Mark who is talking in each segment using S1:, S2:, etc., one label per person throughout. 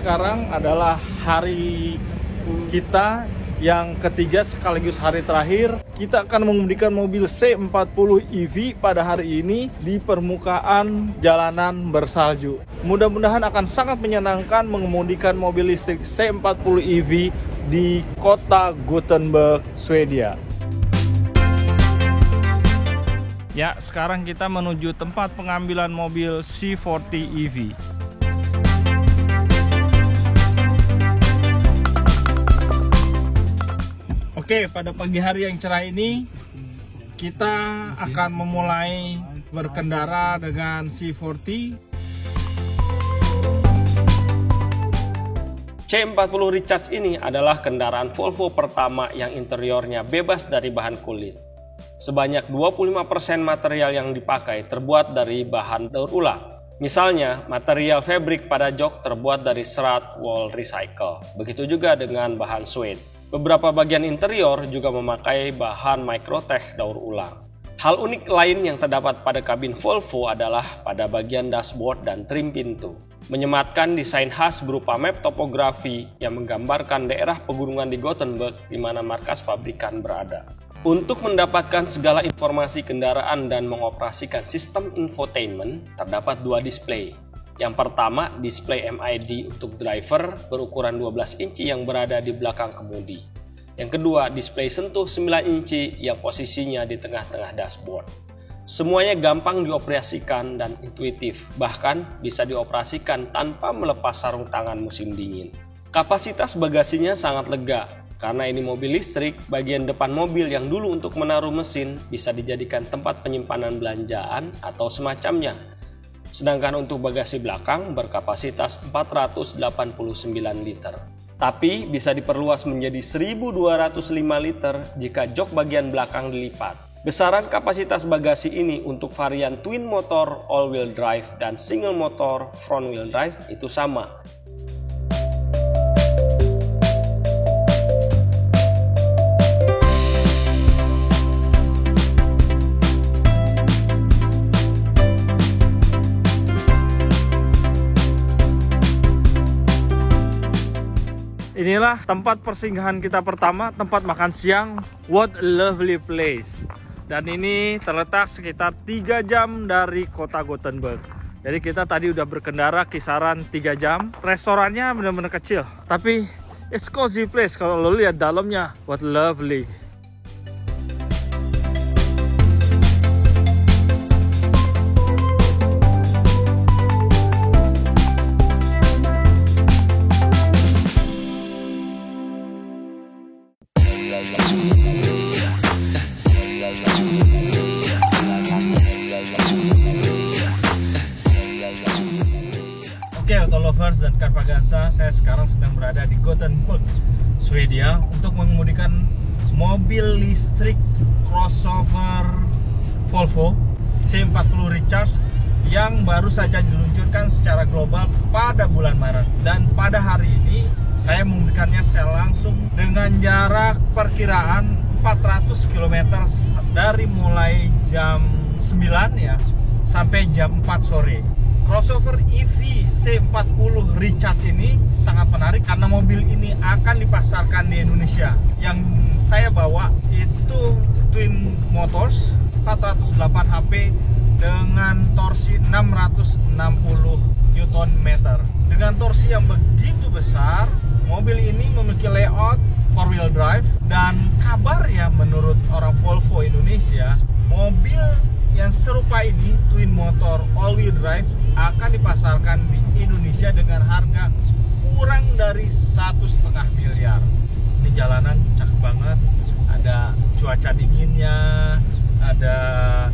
S1: sekarang adalah hari kita yang ketiga sekaligus hari terakhir. Kita akan mengemudikan mobil C40 EV pada hari ini di permukaan jalanan bersalju. Mudah-mudahan akan sangat menyenangkan mengemudikan mobil listrik C40 EV di kota Gothenburg, Swedia. Ya, sekarang kita menuju tempat pengambilan mobil C40 EV. Oke, pada pagi hari yang cerah ini kita akan memulai berkendara dengan C40.
S2: C40 Recharge ini adalah kendaraan Volvo pertama yang interiornya bebas dari bahan kulit. Sebanyak 25% material yang dipakai terbuat dari bahan daur ulang. Misalnya, material fabric pada jok terbuat dari serat wool recycle. Begitu juga dengan bahan suede. Beberapa bagian interior juga memakai bahan Microtech daur ulang. Hal unik lain yang terdapat pada kabin Volvo adalah pada bagian dashboard dan trim pintu. Menyematkan desain khas berupa map topografi yang menggambarkan daerah pegunungan di Gothenburg di mana markas pabrikan berada. Untuk mendapatkan segala informasi kendaraan dan mengoperasikan sistem infotainment, terdapat dua display. Yang pertama, display MID untuk driver berukuran 12 inci yang berada di belakang kemudi. Yang kedua, display sentuh 9 inci yang posisinya di tengah-tengah dashboard. Semuanya gampang dioperasikan dan intuitif, bahkan bisa dioperasikan tanpa melepas sarung tangan musim dingin. Kapasitas bagasinya sangat lega, karena ini mobil listrik, bagian depan mobil yang dulu untuk menaruh mesin bisa dijadikan tempat penyimpanan belanjaan atau semacamnya. Sedangkan untuk bagasi belakang berkapasitas 489 liter. Tapi bisa diperluas menjadi 1205 liter jika jok bagian belakang dilipat. Besaran kapasitas bagasi ini untuk varian twin motor all-wheel drive dan single motor front-wheel drive itu sama.
S1: Inilah tempat persinggahan kita pertama, tempat makan siang. What a lovely place. Dan ini terletak sekitar 3 jam dari kota Gothenburg. Jadi kita tadi udah berkendara kisaran 3 jam. Restorannya benar-benar kecil, tapi it's cozy place. Kalau lo lihat dalamnya, what lovely. Oke, auto lovers dan Carvagasa, saya sekarang sedang berada di Gothenburg, Swedia untuk mengemudikan mobil listrik crossover Volvo C40 Recharge yang baru saja diluncurkan secara global pada bulan Maret. Dan pada hari ini saya mengemudikannya secara langsung dengan jarak perkiraan 400 km dari mulai jam 9 ya sampai jam 4 sore. Crossover EV C40 Recharge ini sangat menarik karena mobil ini akan dipasarkan di Indonesia. Yang saya bawa itu twin motors 408 HP dengan torsi 660 Nm. Dengan torsi yang begitu besar, mobil ini memiliki layout 4-wheel drive dan kabarnya menurut orang Volvo Indonesia, mobil yang serupa ini, twin motor all-wheel drive, akan dipasarkan di Indonesia dengan harga kurang dari 1,5 miliar. Ini jalanan cakep banget, ada cuaca dinginnya, ada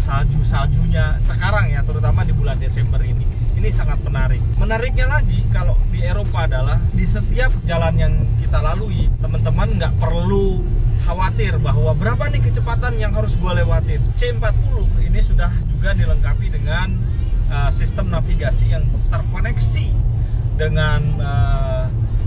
S1: salju-saljunya sekarang ya, terutama di bulan Desember ini. Ini sangat menarik. Menariknya lagi kalau di Eropa adalah di setiap jalan yang kita lalui, teman-teman nggak perlu khawatir bahwa berapa nih kecepatan yang harus gue lewatin. C40 ini sudah juga dilengkapi dengan sistem navigasi yang terkoneksi dengan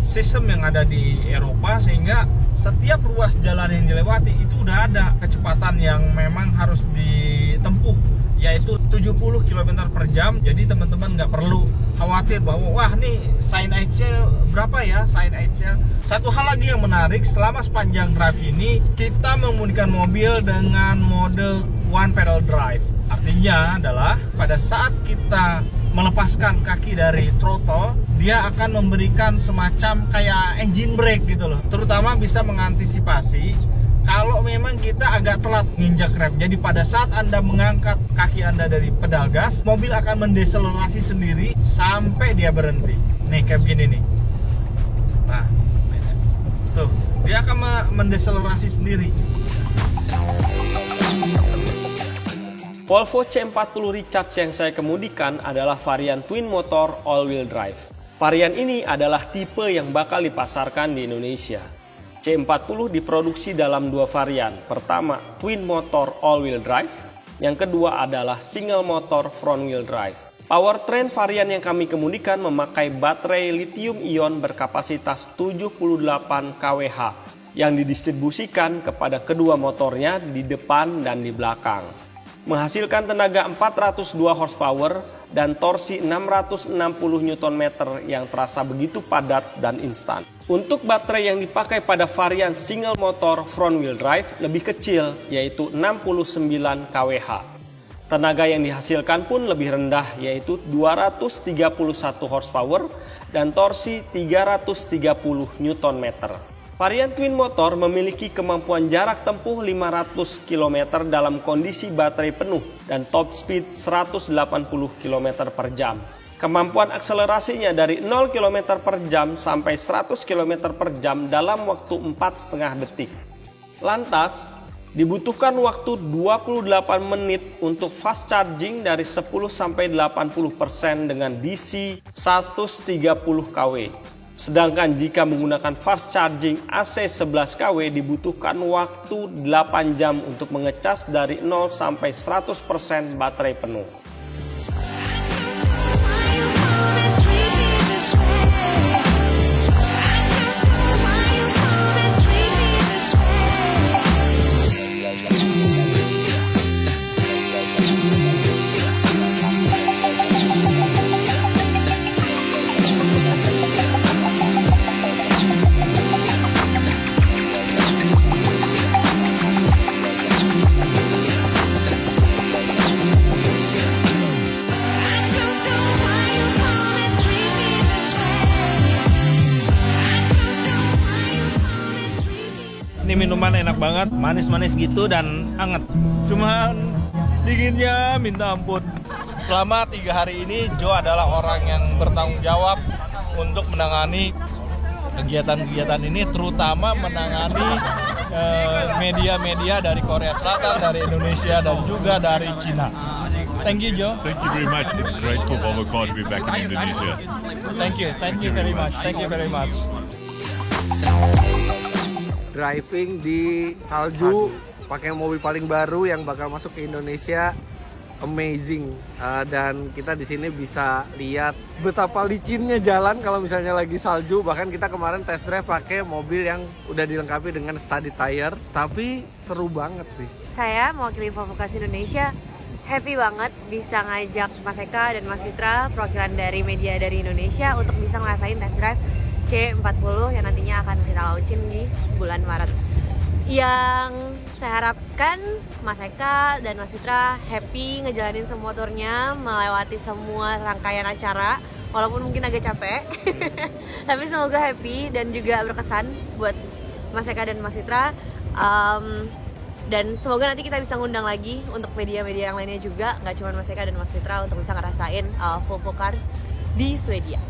S1: sistem yang ada di Eropa, sehingga setiap ruas jalan yang dilewati itu udah ada kecepatan yang memang harus ditempuh, yaitu 70 70 km per jam. Jadi teman-teman nggak perlu khawatir bahwa wah nih sign age-nya berapa ya, sign age-nya. Satu hal lagi yang menarik, selama sepanjang drive ini kita mengemudikan mobil dengan mode one pedal drive. Artinya adalah pada saat kita melepaskan kaki dari throttle, dia akan memberikan semacam kayak engine brake gitu loh. Terutama bisa mengantisipasi kalau memang kita agak telat nginjak rem. Jadi pada saat Anda mengangkat kaki Anda dari pedal gas, mobil akan mendeselerasi sendiri sampai dia berhenti. Nih kayak begini nih. Nah, tuh, dia akan mendeselerasi sendiri.
S2: Volvo C40 Recharge yang saya kemudikan adalah varian twin motor all-wheel drive. Varian ini adalah tipe yang bakal dipasarkan di Indonesia. C40 diproduksi dalam dua varian. Pertama, twin motor all-wheel drive. Yang kedua adalah single motor front-wheel drive. Powertrain varian yang kami kemudikan memakai baterai lithium-ion berkapasitas 78 kWh yang didistribusikan kepada kedua motornya di depan dan di belakang. Menghasilkan tenaga 402 horsepower dan torsi 660 Nm yang terasa begitu padat dan instan. Untuk baterai yang dipakai pada varian single motor front wheel drive lebih kecil, yaitu 69 kWh. Tenaga yang dihasilkan pun lebih rendah, yaitu 231 horsepower dan torsi 330 Nm. Varian twin motor memiliki kemampuan jarak tempuh 500 km dalam kondisi baterai penuh dan top speed 180 km per jam. Kemampuan akselerasinya dari 0 km per jam sampai 100 km per jam dalam waktu 4,5 detik. Lantas, dibutuhkan waktu 28 menit untuk fast charging dari 10-80% dengan DC 130 kW. Sedangkan jika menggunakan fast charging AC 11 kW dibutuhkan waktu 8 jam untuk mengecas dari 0 sampai 100% baterai penuh.
S1: Ini minuman enak banget, manis-manis gitu dan hangat. Cuman dinginnya minta ampun. Selama 3 hari ini Joe adalah orang yang bertanggung jawab untuk menangani kegiatan-kegiatan ini, terutama menangani media-media dari Korea Selatan, dari Indonesia dan juga dari Cina. Thank you, Joe.
S3: Thank you very much. It's great for Volvo to be back in Indonesia.
S1: Thank you very much. Thank you very much.
S4: Driving di salju pakai mobil paling baru yang bakal masuk ke Indonesia, amazing. Dan kita di sini bisa lihat betapa licinnya jalan kalau misalnya lagi salju. Bahkan kita kemarin test drive pakai mobil yang udah dilengkapi dengan studded tire, tapi seru banget sih.
S5: Saya mewakili Volvo Cars Indonesia, happy banget bisa ngajak Mas Eka dan Mas Fitra, perwakilan dari media dari Indonesia, untuk bisa ngerasain test drive C40 yang nantinya akan kita launching di bulan Maret. Yang saya harapkan Mas Eka dan Mas Fitra happy ngejalanin semua motornya, melewati semua rangkaian acara, walaupun mungkin agak capek. Tapi semoga happy dan juga berkesan buat Mas Eka dan Mas Fitra. Dan semoga nanti kita bisa ngundang lagi untuk media-media yang lainnya juga, nggak cuma Mas Eka dan Mas Fitra, untuk bisa ngerasain Volvo Cars di Swedia.